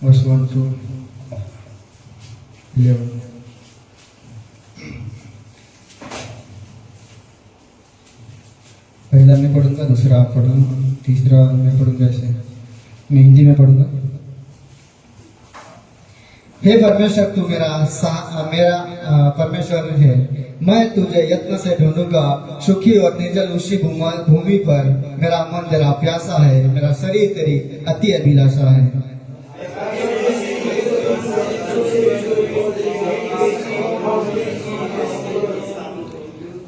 verse 1 to 11. पहला मैं पढ़ूंगा, दूसरा आप पढ़ूंगा, तीसरा मैं पढ़ूंगा। ऐसे मैं हिंदी में पढ़ूंगा। हे परमेश्वर, तू मेरा परमेश्वर है। मैं तुझे यत्न से ढूंढूंगा। सुखी और निर्जल उसी भूमि पर मेरा मन तेरा प्यासा है, मेरा शरीर तेरी अति अभिलाषा है।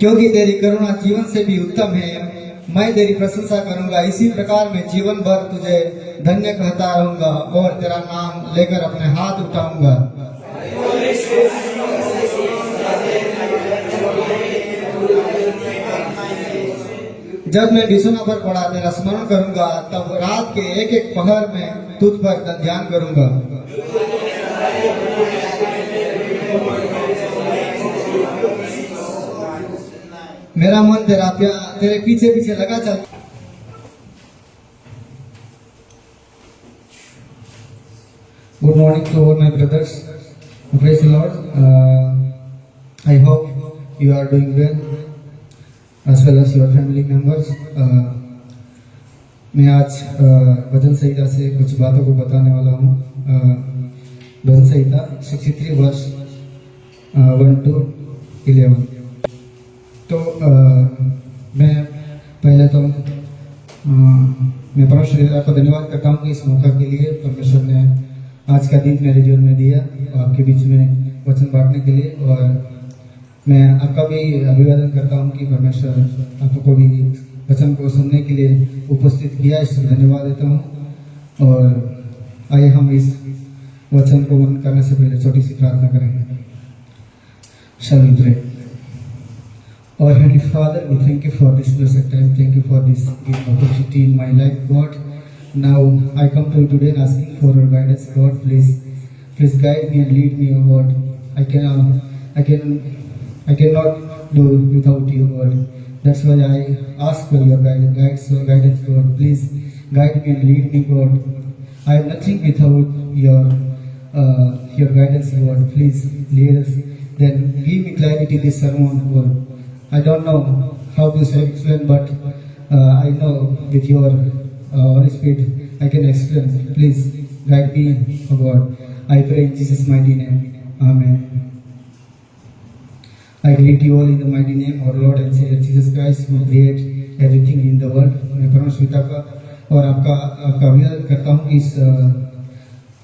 क्योंकि तेरी करुणा जीवन से भी उत्तम है। मैं तेरी प्रशंसा करूंगा, इसी प्रकार मैं जीवन भर तुझे धन्य कहता रहूंगा और तेरा नाम लेकर अपने हाथ उठाऊंगा। जब मैं बिछौना पर पड़ा तेरा स्मरण करूंगा, तब रात के एक एक पहर में तुझ पर ध्यान करूंगा। मेरा मन तेरे पीछे पीछे लगा चलता। Good morning to all my brothers. Praise the Lord. I hope you are doing well, as well as your family members. मैं आज भजन संहिता से कुछ बातों को बताने वाला हूँ। भजन संहिता 63 वर्ष 1 to 11। तो मैं पहले तो मैं परमेश्वर का धन्यवाद करता हूँ कि इस मौका के लिए परमेश्वर ने आज का दिन मेरे जीवन में दिया आपके बीच में वचन बांटने के लिए। और मैं आपका भी अभिवादन करता हूँ कि परमेश्वर आपको भी वचन को सुनने के लिए उपस्थित किया, इसलिए धन्यवाद देता हूँ। और आइए हम इस वचन को बंद करने से पहले छोटी सी प्रार्थना करेंगे। Shall we pray? Our Heavenly Father, we thank you for this blessed time. Thank you for this opportunity in my life, God. Now I come to you today asking for your guidance, God. Please guide me and lead me, O God. I cannot do without you, God. That's why I ask for your guidance, God. Please guide me and lead me, God. I am nothing without your guidance, God. Please lead us. Then give me clarity this sermon, God. I don't know how to explain, but I know with your Holy Spirit I can explain. Please guide me, O God. I pray in Jesus' mighty name. Amen. I greet you all in the mighty name of our Lord and Savior Jesus Christ, who created everything in the world. मैं परमेश्वर पिता का और आपका अभिवादन करता हूँ इस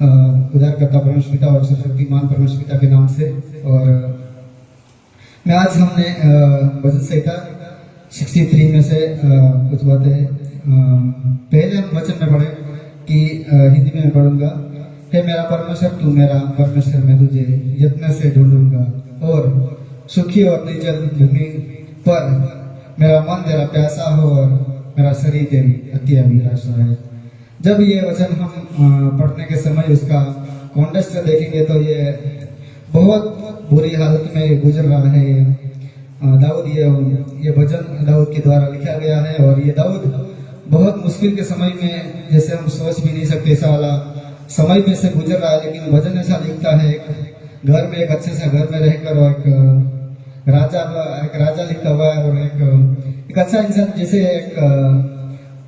उद्धारकर्ता परमेश्वर पिता और सर्वशक्तिमान परमेश्वर पिता के नाम से। और मैं आज हमने भजन संहिता 63 में से कुछ बातें पहले हम वचन में पढ़े कि हिंदी में पढ़ूंगा। हे मेरा परमेश्वर, तू मेरा परमेश्वर, मैं तुझे यत्न से ढूंढूंगा और सुखी और निर्जल भूमि पर मेरा मन तेरा प्यासा हो और मेरा शरीर तेरी अति अभिलाषा है। जब ये वचन हम पढ़ने के समय उसका कॉन्टेक्स्ट देखेंगे तो ये बहुत बुरी हालत में गुजर रहा है। दाऊद ये भजन दाऊद के द्वारा लिखा गया है और ये दाऊद बहुत मुश्किल के समय में, जैसे हम सोच भी नहीं सकते ऐसा वाला समय में से गुजर रहा है। लेकिन भजन ऐसा लिखता है, एक घर में एक अच्छे से घर में रहकर और एक राजा लिखता हुआ है और एक अच्छा इंसान, जैसे एक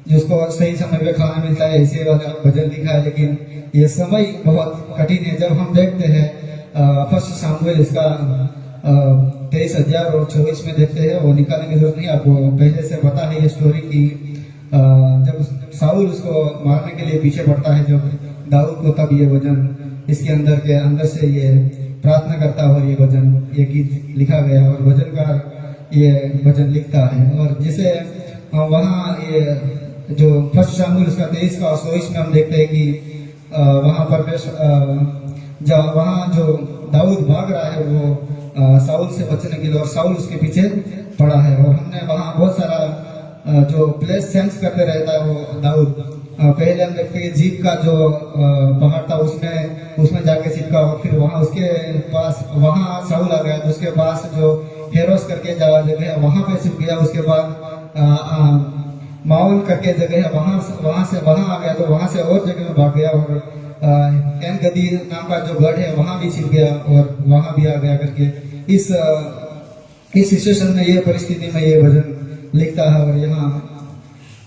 जिसको सही समय में खाना मिलता है, ऐसे वाला भजन लिखा है। लेकिन ये समय बहुत कठिन है। जब हम देखते हैं फर्स्ट सामुएल इसका 23 अध्याय और 24 में देखते हैं, वो निकालने की जरूरत नहीं, आपको पहले से पता है ये स्टोरी की जब साउल उसको मारने के लिए पीछे पड़ता है जब दाऊद को, तब ये वचन इसके अंदर से ये प्रार्थना करता है और ये वचन ये गीत लिखा गया और वचनकार ये वचन लिखता है। और जिसे वहाँ ये जो फर्स्ट सामुएल उसका 23 का 24 में हम देखते हैं कि वहाँ पर वहाँ जो दाऊद भाग रहा है वो साउल से बचने के लिए, और साउल उसके पीछे पड़ा है। और हमने वहाँ बहुत सारा जो प्लेस चेंज करते रहता है वो दाऊद। पहले हम देखते हैं जीप का जो पहाड़ था उसमें जाके छिपका, और फिर वहाँ उसके पास वहाँ साउल आ गया तो उसके पास जो हेरोस करके जगह है वहाँ पे छिप गया। उसके बाद माउल करके जगह है वहाँ से वहाँ आ गया तो वहाँ से और जगह में भाग गया। और कैन गदी नाम का जो गढ़ है वहां भी छिप गया और वहां भी आ गया करके इस सिचुएशन में, ये परिस्थिति में ये भजन लिखता है। और यहाँ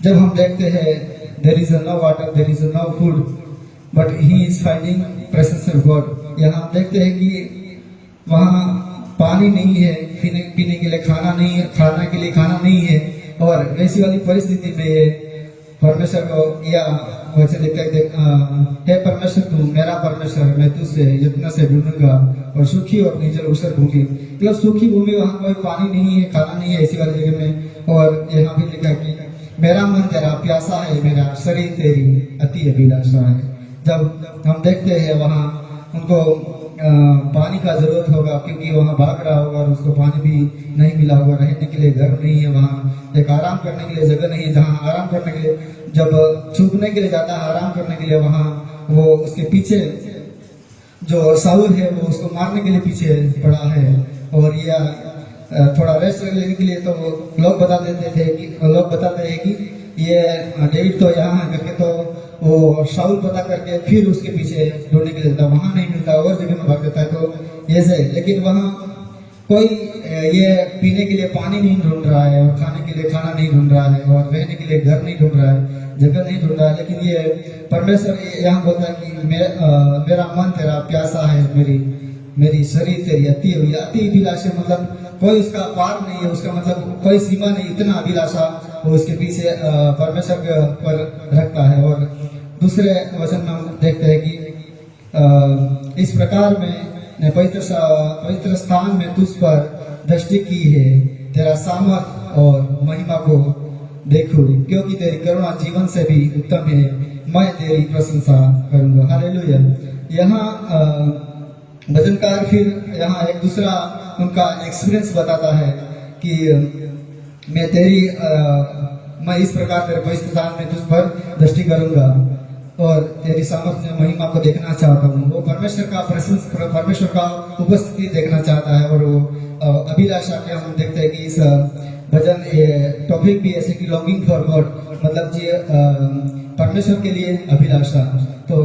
जब हम देखते हैं there is no water, there is no food, but he is finding presence of God. यहाँ हम देखते हैं कि वहाँ पानी नहीं है, पीने के लिए खाना नहीं है, खाने के लिए खाना नहीं है, और वैसी वाली परिस्थिति में ये परमेश्वर को या वैसे हे परमेश्वर तू मेरा परमेश्वर, मैं तुझसे यत्न से ढूंढूंगा और सूखी और निर्जल ऊसर भूमि, मतलब सूखी भूमि, वहाँ कोई पानी नहीं है, खाना नहीं है, ऐसी वाली जगह में। और यहाँ भी लिखा कि मेरा मन तेरा प्यासा है, मेरा शरीर तेरी अति अभिलाषा है। जब हम देखते हैं वहाँ उनको पानी का जरूरत होगा, क्योंकि वहाँ भाग रहा होगा और उसको पानी भी नहीं मिला होगा, रहने के लिए घर नहीं है, वहाँ एक आराम करने के लिए जगह नहीं है, जहाँ आराम करने के लिए जब छुपने के लिए जाता है, आराम करने के लिए, वहाँ वो उसके पीछे जो साउल है वो उसको मारने के लिए पीछे पड़ा है। और यह थोड़ा रेस्ट लेने के लिए तो लोग बता बताते हैं कि ये डेविड तो यहाँ है करके, तो वो शाउल पता करके फिर उसके पीछे ढूंढने के लिए जाता, वहां नहीं मिलता, और जगह में भाग जाता है। तो ये से, लेकिन वहाँ कोई ये पीने के लिए पानी नहीं ढूंढ रहा है, और खाने के लिए खाना नहीं ढूंढ रहा है, और रहने के लिए घर नहीं ढूंढ रहा है, जगह नहीं ढूंढ रहा है। लेकिन ये परमेश्वर यहाँ बोलता है कि मेरा मन तेरा प्यासा है, मेरी शरीर तेरी अति अभिलाषा, मतलब कोई उसका पार नहीं है, उसका मतलब कोई सीमा नहीं, इतना अभिलाषा वो उसके पीछे परमेश्वर पर रखता है। और दूसरे वचन में हम देखते हैं कि इस प्रकार में पवित्र स्थान में तुझ पर दृष्टि की है, तेरा सामर्थ और महिमा को देखूं, क्योंकि तेरी करुणा जीवन से भी उत्तम है, मैं तेरी प्रशंसा करूंगा। हालेलुया। यहाँ भजनकार फिर यहाँ एक दूसरा उनका एक्सपीरियंस बताता है कि मैं इस प्रकार तेरे पवित्र स्थान में तुझ पर दृष्टि करूंगा और तेरी सामर्थ्य महिमा को देखना चाहता हूँ। वो परमेश्वर का प्रेजेंस, परमेश्वर का उपस्थिति देखना चाहता है। और वो अभिलाषा के हम देखते हैं कि इस भजन टॉपिक भी ऐसे कि लॉन्गिंग फॉर गॉड, मतलब जी परमेश्वर के लिए अभिलाषा। तो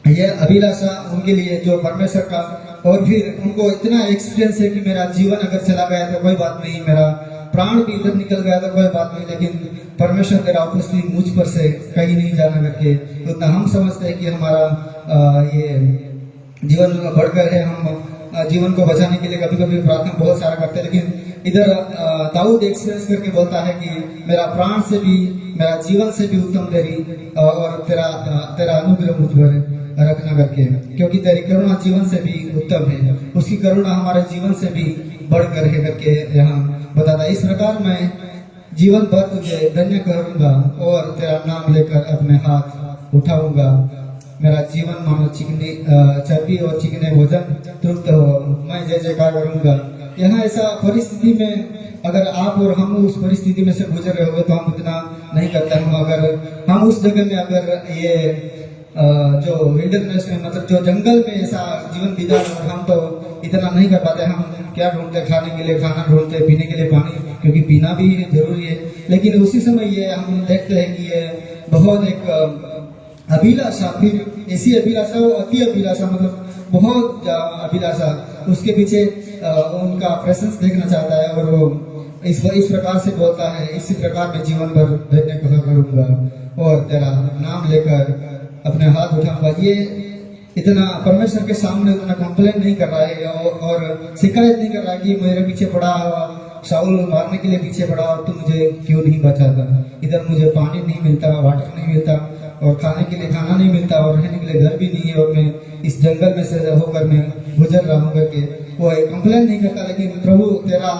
यह अभिलाषा उनके लिए जो परमेश्वर का, और फिर उनको इतना एक्सपीरियंस है कि मेरा जीवन अगर चला गया तो कोई बात नहीं, मेरा प्राण भी इधर निकल गया तो कोई बात नहीं, लेकिन परमेश्वर तेरा उपस्थिति मुझ पर से कहीं नहीं जाना करके। तो उतना हम समझते हैं कि हमारा ये जीवन बढ़कर है, हम जीवन को बचाने के लिए कभी कभी प्रार्थना बहुत सारा करते हैं, लेकिन इधर दाऊद एक्सपीरियंस करके बोलता है कि मेरा प्राण से भी, मेरा जीवन से भी उत्तम तेरी और तेरा अनुग्रह मुझ पर रखना करके, क्योंकि तेरी करुणा जीवन से भी उत्तम है, उसकी करुणा हमारे जीवन से भी बढ़कर है करके यहाँ बताता है। इस प्रकार मैं जीवन भर तुझे धन्य करूंगा और तेरा नाम लेकर अपने हाथ उठाऊंगा, मेरा जीवन मानो चिकनी चर्बी और चिकने भोजन तृप्त हो, मैं जय जयकार करूंगा। यहाँ ऐसा परिस्थिति में अगर आप और हम उस परिस्थिति में से गुजर रहे हो तो हम इतना नहीं करते। हम अगर हम उस जगह में अगर ये जो विल्डरनेस में, मतलब जो जंगल में ऐसा जीवन बिता, हम तो इतना नहीं कर पाते। हम क्या ढूंढते, खाने के लिए खाना ढूंढते, पीने के लिए पानी, क्योंकि पीना भी जरूरी है। लेकिन उसी समय ये हम देखते हैं कि ये बहुत एक अभिलाषा, फिर ऐसी अभिलाषा, वो अति अभिलाषा, मतलब बहुत अभिलाषा, उसके पीछे उनका प्रेजेंस देखना चाहता है। और वो इस प्रकार से बोलता है, इसी प्रकार में जीवन भर धन्य करूंगा और तेरा नाम लेकर अपने हाथ उठाऊंगा। ये इतना परमेश्वर के सामने उतना कंप्लेन नहीं कर रहा है और शिकायत नहीं कर रहा है कि मेरे पीछे पड़ा शाऊल मारने के लिए पीछे पड़ा और तू मुझे क्यों नहीं बचाता, इधर मुझे पानी नहीं मिलता, वाटर नहीं मिलता, और खाने के लिए खाना नहीं मिलता, और रहने के लिए घर भी नहीं है, और मैं इस जंगल में से होकर मैं गुजर रहा हूँ करके वो कंप्लेन नहीं करता। लेकिन प्रभु तेरा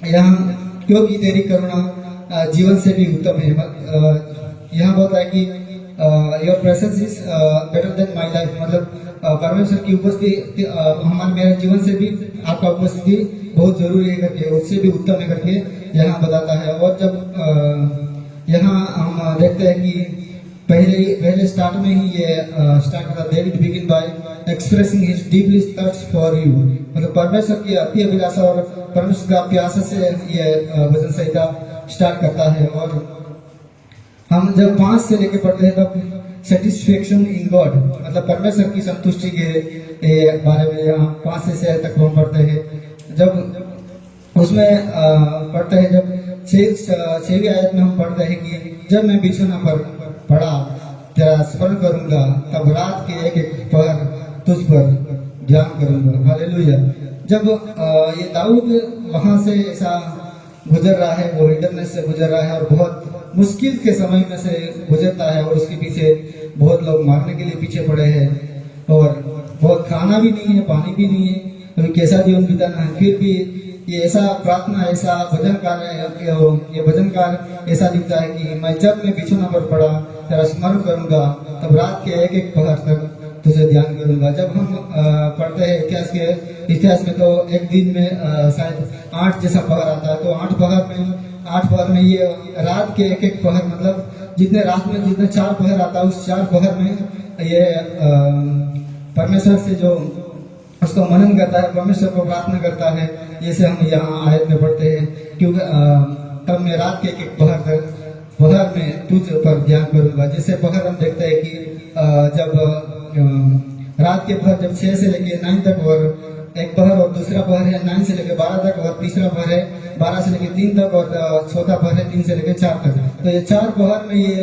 यहाँ, क्योंकि तेरी करुणा जीवन से भी उत्तम है। यहाँ बोलता है कि your presence is better than my life, मतलब परमेश्वर की उपस्थिति हमारे मेरे जीवन से भी आपका उपस्थिति बहुत जरूरी है करके, उससे भी उत्तम है करके यहाँ बताता है। और जब यहाँ हम देखते हैं कि पहले स्टार्ट में ही ये स्टार्ट करता है, David begin by expressing his deeply thirst for you, मतलब परमेश्वर की अति अभिलाषा और परमेश्वर का प्यास से ये भजन संहिता स्टार्ट करता है। और हम जब 5 से लेके पढ़ते हैं तब सेटिस्फेक्शन इन गॉड, मतलब परमेश्वर की संतुष्टि के बारे में यहाँ 5 से 6 तक हम पढ़ते हैं। जब उसमें पढ़ते हैं, जब 6वीं आयत में हम पढ़ते हैं कि जब मैं बिछौना पर पड़ा तेरा स्मरण करूंगा, तब रात के एक एक पहर तुझ पर ध्यान करूंगा। हालेलुया। जब ये दाऊद वहां से ऐसा गुजर रहा है, वो विल्डरनेस से गुजर रहा है और बहुत मुश्किल के समय में से गुजरता है, और उसके पीछे बहुत लोग मारने के लिए पीछे पड़े हैं, और बहुत खाना भी नहीं है, पानी भी नहीं है, तो कैसा जीवन बिताना है। फिर भी ये ऐसा प्रार्थना, ऐसा भजन कार्य, ये भजन कार्य ऐसा लिखता है कि मैं जब मैं बिछौना पर पड़ा तेरा स्मरण करूंगा, तब रात के एक एक पहर तक तुझे ध्यान करूंगा। जब हम पढ़ते हैं इतिहास में, तो एक दिन में शायद 8 जैसा पहर आता है, तो 8 पहर में ये रात के एक एक पहर, मतलब जितने रात में जितने 4 पहर आता है, उस 4 पहर में ये परमेश्वर से जो उसको मनन करता है, परमेश्वर को प्रार्थना करता है, जैसे हम यहाँ आयत में पढ़ते हैं, क्योंकि तब मैं रात के एक एक पहर में तुझ पर ध्यान करूंगा। जैसे पहर हम देखते हैं कि जब रात के पहर जब 6 से लेके 9 तक, और एक पहर और दूसरा पहर है 9 से लेके 12 तक, और तीसरा पहर है 12 से लेके 3 तक, और चौथा पहर है 3 से लेके 4 तक। तो ये 4 पहर में ये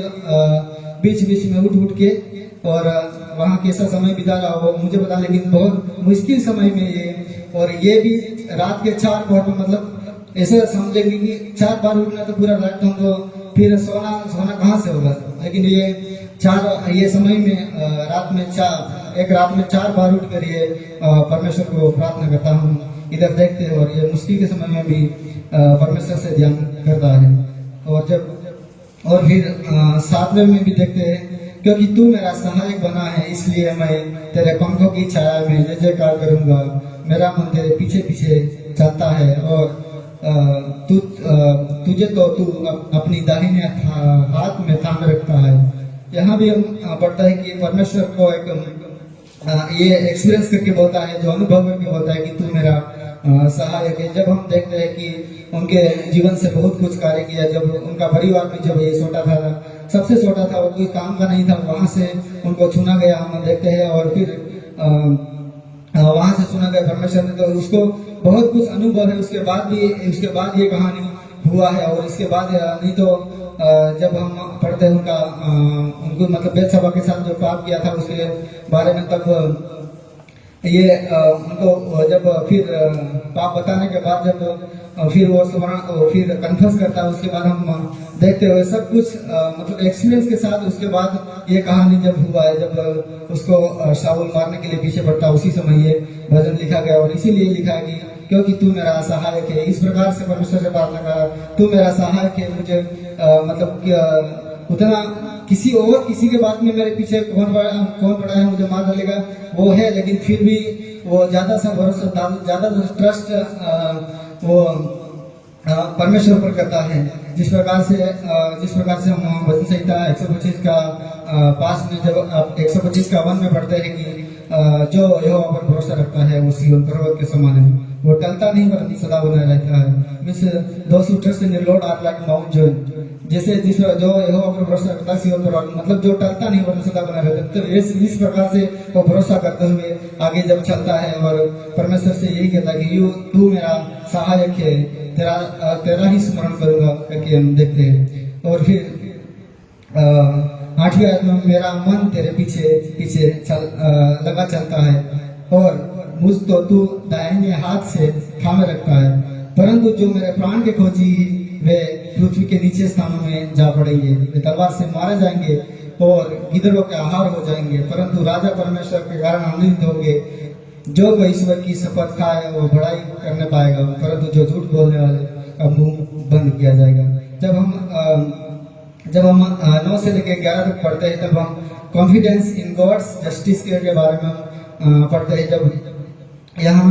बीच बीच में उठ के और वहाँ कैसा समय बिता रहा हो मुझे पता, लेकिन बहुत मुश्किल समय में ये, और ये भी रात के 4 पहर में, मतलब ऐसा समझेंगे कि 4 बार उठना तो पूरा रात, तो हमको फिर सोना कहाँ से होगा। लेकिन ये समय में रात में एक रात में 4 बार उठ कर ये परमेश्वर को प्रार्थना करता हूँ, इधर देखते हैं, और ये मुश्किल के समय में भी परमेश्वर से ध्यान करता है। और फिर 7वें में भी देखते हैं, क्योंकि तू मेरा सहायक बना है, इसलिए मैं तेरे पंखों की छाया में जय जयकार करूंगा। मेरा मन तेरे पीछे पीछे चलता है, और तुझे तो तू अपनी दाहिने हाथ में थाम रखता है। यहाँ भी हम पढ़ता है कि परमेश्वर को एक ये एक्सपीरियंस करके बोलता है, जो अनुभव करके बोलता है कि तू मेरा सहायक है। जब हम देखते हैं कि उनके जीवन से बहुत कुछ कार्य किया, जब उनका परिवार में जब ये छोटा था, सबसे छोटा था, वो कोई काम का नहीं था, वहां से उनको चुना गया, हम देखते हैं, और फिर वहां से चुना गया परमेश्वर ने, तो उसको बहुत कुछ अनुभव है। उसके बाद ये कहानी हुआ है, और इसके बाद नहीं तो जब हम पढ़ते हैं उनको मतलब बेतसबा के साथ जो पाप किया था उसके बारे में, तब ये उनको जब फिर पाप बताने के बाद जब फिर वो फिर कन्फेस करता है, उसके बाद हम देखते हुए सब कुछ मतलब एक्सपीरियंस के साथ उसके बाद ये कहानी जब हुआ है, जब उसको शाऊल मारने के लिए पीछे पड़ता, उसी समय ये भजन लिखा गया। और इसीलिए लिखा है कि क्योंकि तू मेरा सहायक है, इस प्रकार से परमेश्वर से प्रार्थना करा, तू मेरा सहायक है, मुझे मतलब उतना किसी के बात में मेरे पीछे कौन पड़ा है, मुझे मार डालेगा वो है, लेकिन फिर भी वो ज्यादा सा भरोसा, ज्यादा ट्रस्ट वो परमेश्वर पर करता है। जिस प्रकार से हम भजन संहिता 125 का 5 में जब 125 का 1 में पढ़ते हैं कि जो यहोवा पर भरोसा रखता है वो सिय्योन पर्वत के समान है, वो टलता नहीं परंतु सदा बना रहता है। Means those who trust in the Lord are like Mount Zion, जैसे जो यहोवा पर भरोसा करता है सिय्योन पर्वत, मतलब जो टलता नहीं परंतु सदा बना रहता है। तो इस प्रकार से वो भरोसा करते हुए आगे जब चलता है, और परमेश्वर से यही कहता है कि तू मेरा सहायक है, तेरा ही स्मरण करूंगा करके हम देखते हैं। और फिर 8वीं आयत में मेरा मन तेरे पीछे पीछे लगा चलता है, और मुझ तो तू दाहिने हाथ से थामे रखता है, परंतु जो मेरे प्राण के खोजी वे पृथ्वी के नीचे स्थानों में जा पड़ेंगे, वे तलवार से मारे जाएंगे और गिदड़ों के आहार हो जाएंगे, परंतु राजा परमेश्वर के कारण आनंदित होंगे। जो कोई ईश्वर की शपथ खाए वो बड़ाई करने पाएगा, परंतु जो झूठ बोलने वाले का मुंह बंद किया जाएगा। जब हम 9 से लेकर 11 तक पढ़ते हैं, तब हम कॉन्फिडेंस इन गॉड्स जस्टिस के बारे में पढ़ते हैं। जब यहाँ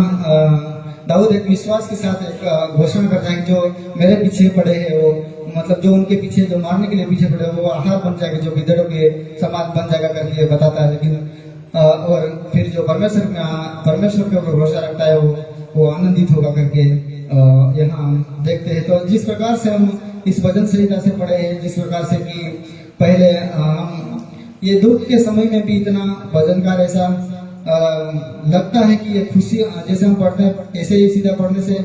दाऊद एक विश्वास के साथ एक घोषणा करता है कि जो मेरे पीछे पड़े हैं, वो मतलब जो उनके पीछे जो मारने के लिए पीछे पड़े वो आहार बन जाएगा, जो गिदड़ों के समान बन जाएगा करके बताता है। लेकिन और फिर जो परमेश्वर के ऊपर भरोसा रखता है वो आनंदित होगा करके यहाँ देखते हैं। तो जिस प्रकार से हम इस भजन संहिता से पढ़े हैं, जिस प्रकार से कि पहले हम ये दुख के समय में भी इतना भजनकार ऐसा लगता है कि ये खुशी, जैसे हम पढ़ते हैं ऐसे ही सीधा पढ़ने से,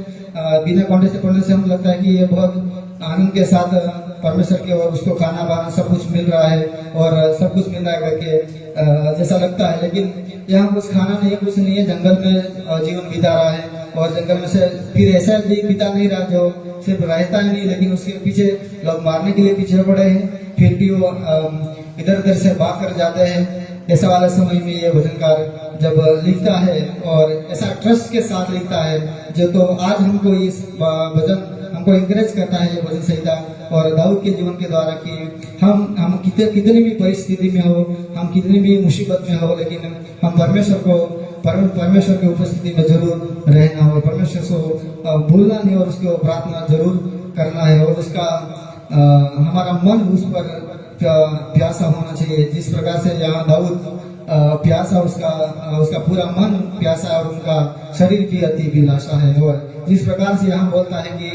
बिना कॉन्टेक्स्ट से पढ़ने से हम लगता है कि ये बहुत आनंद के साथ परमेश्वर की और उसको खाना बाना सब कुछ मिल रहा है और सब कुछ मिल रहा है करके जैसा लगता है। लेकिन यहाँ कुछ खाना नहीं, कुछ नहीं है, जंगल में जीवन बिता रहा है और जंगल में से फिर ऐसा भी बिता नहीं रहा जो सिर्फ रहता ही नहीं, लेकिन उसके पीछे लोग मारने के लिए पीछे पड़े हैं, फिर भी वो इधर उधर से भाग कर जाते हैं। ऐसा वाला समय में ये भजनकार जब लिखता है और ऐसा ट्रस्ट के साथ लिखता है, जो तो आज हमको इस भजन हमको इंकरेज करता है ये भजन संहिता और दाऊद के जीवन के द्वारा कि हम कितनी भी परिस्थिति में हो, हम कितनी भी मुसीबत में हो, लेकिन हम परमेश्वर की उपस्थिति में जरूर रहना और परमेश्वर को भूलना नहीं और उसको प्रार्थना जरूर करना है और उसका हमारा मन उस पर प्यासा होना चाहिए। जिस प्रकार से यहाँ दाऊद प्यासा, उसका पूरा मन प्यासा और उनका शरीर भी अति अभिलाषा है। और जिस प्रकार से यहाँ बोलता है कि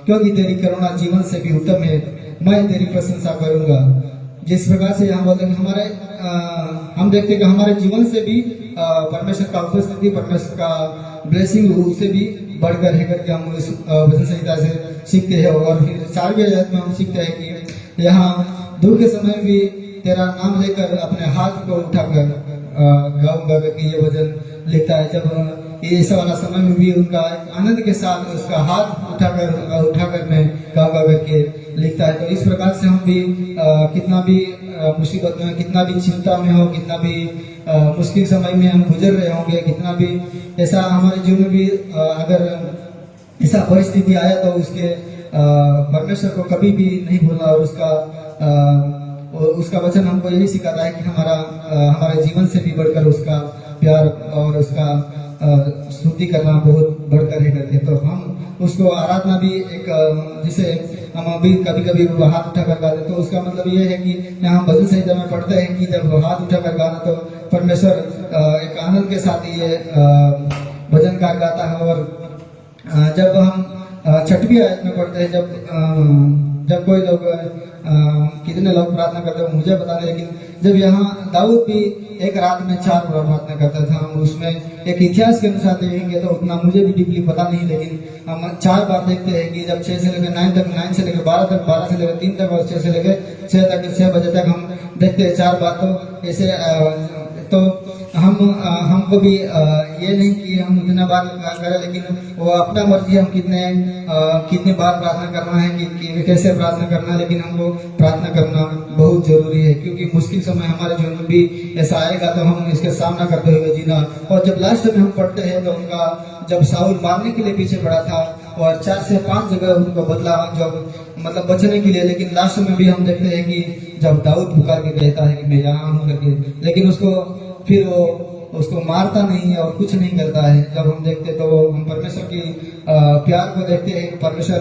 क्योंकि तेरी करुणा जीवन से भी उत्तम है, मैं तेरी प्रशंसा करूंगा। जिस प्रकार से यहाँ बोलते हैं हमारे हम देखते हैं कि हमारे जीवन से भी परमेश्वर का उपस्थिति, परमेश्वर का ब्लेसिंग उससे भी बढ़कर है करके हम इस भजन संहिता से सीखते हैं। और फिर 4वीं आयत में हम सीखते हैं कि यहाँ दुख के समय भी तेरा नाम लेकर अपने हाथ को उठाकर गाऊंगा करके ये भजन लिखता है। जब ये सब वाला समय में भी उनका आनंद के साथ उसका हाथ उठाकर मैं गाऊंगा करके लिखता है। तो इस प्रकार से हम भी कितना भी मुसीबत में, कितना भी चिंता में हो, कितना भी मुश्किल समय में हम गुजर रहे होंगे, कितना भी ऐसा हमारे जीवन में भी अगर ऐसा परिस्थिति आया तो उसके परमेश्वर को कभी भी नहीं भूलना और उसका वचन हमको यही सिखाता है कि हमारे जीवन से भी बढ़कर उसका प्यार और उसका स्तुति करना बहुत बढ़कर है करके। तो हम उसको आराधना भी एक जिसे हम अभी कभी कभी हाथ उठाकर गाते, तो उसका मतलब ये है कि यहाँ भजन संहिता में पढ़ते हैं कि जब हाथ उठाकर गाना तो परमेश्वर एक आनंद के साथ ये भजनकार गाता है। और जब हम 6वीं आयत में पढ़ते हैं, जब कोई लोग कितने लोग प्रार्थना करते हैं मुझे पता नहीं, लेकिन जब यहाँ दाऊद भी एक रात में 4 बार प्रार्थना करता था, हम उसमें एक इतिहास के अनुसार देखेंगे तो उतना मुझे भी डीपली पता नहीं, लेकिन हम 4 बार देखते हैं कि जब 6 से लेकर 9 तक, 9 से लेकर 12 तक, 12 से लेकर 3 तक और 6 से लेकर 6 तक, 6 बजे तक हम देखते हैं 4 बार। तो ऐसे तो हमको भी ये नहीं कि हम उतना बार करें, लेकिन वो अपना मर्जी हम कितने बार प्रार्थना करना है कि कैसे प्रार्थना करना है, लेकिन हमको प्रार्थना करना बहुत जरूरी है क्योंकि मुश्किल समय हमारे जीवन में भी ऐसा आएगा तो हम इसके सामना करते हुए जीना। और जब लास्ट में हम पढ़ते हैं तो उनका जब साउल मारने के लिए पीछे पड़ा था और 4 से 5 जगह उनको बदला जब मतलब बचने के लिए, लेकिन लास्ट में भी हम देखते हैं कि जब दाऊद पुकार के कहता है कि मैं यहाँ हूँ करके, लेकिन फिर वो उसको मारता नहीं है और कुछ नहीं करता है। जब हम देखते तो हम परमेश्वर की प्यार को देखते हैं। परमेश्वर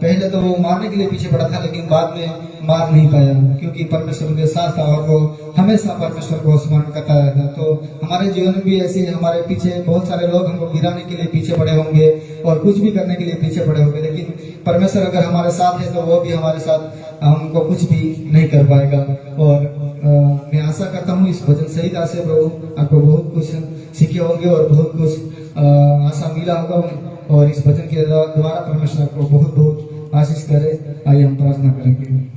पहले तो वो मारने के लिए पीछे पड़ा था, लेकिन बाद में मार नहीं पाया क्योंकि परमेश्वर के साथ था और वो हमेशा परमेश्वर को स्मरण करता रहता। तो हमारे जीवन में भी ऐसे हमारे पीछे बहुत सारे लोग हमको गिराने के लिए पीछे पड़े होंगे और कुछ भी करने के लिए पीछे पड़े होंगे, लेकिन परमेश्वर अगर हमारे साथ है तो वो भी हमारे साथ हमको कुछ भी नहीं कर पाएगा। और मैं आशा करता हूँ इस भजन संहिता से प्रभु आपको बहुत कुछ सीखे होंगे और बहुत कुछ आशा मिला होगा और इस भजन के द्वारा परमेश्वर आपको बहुत बहुत आशीष करे। आइए हम प्रार्थना करेंगे।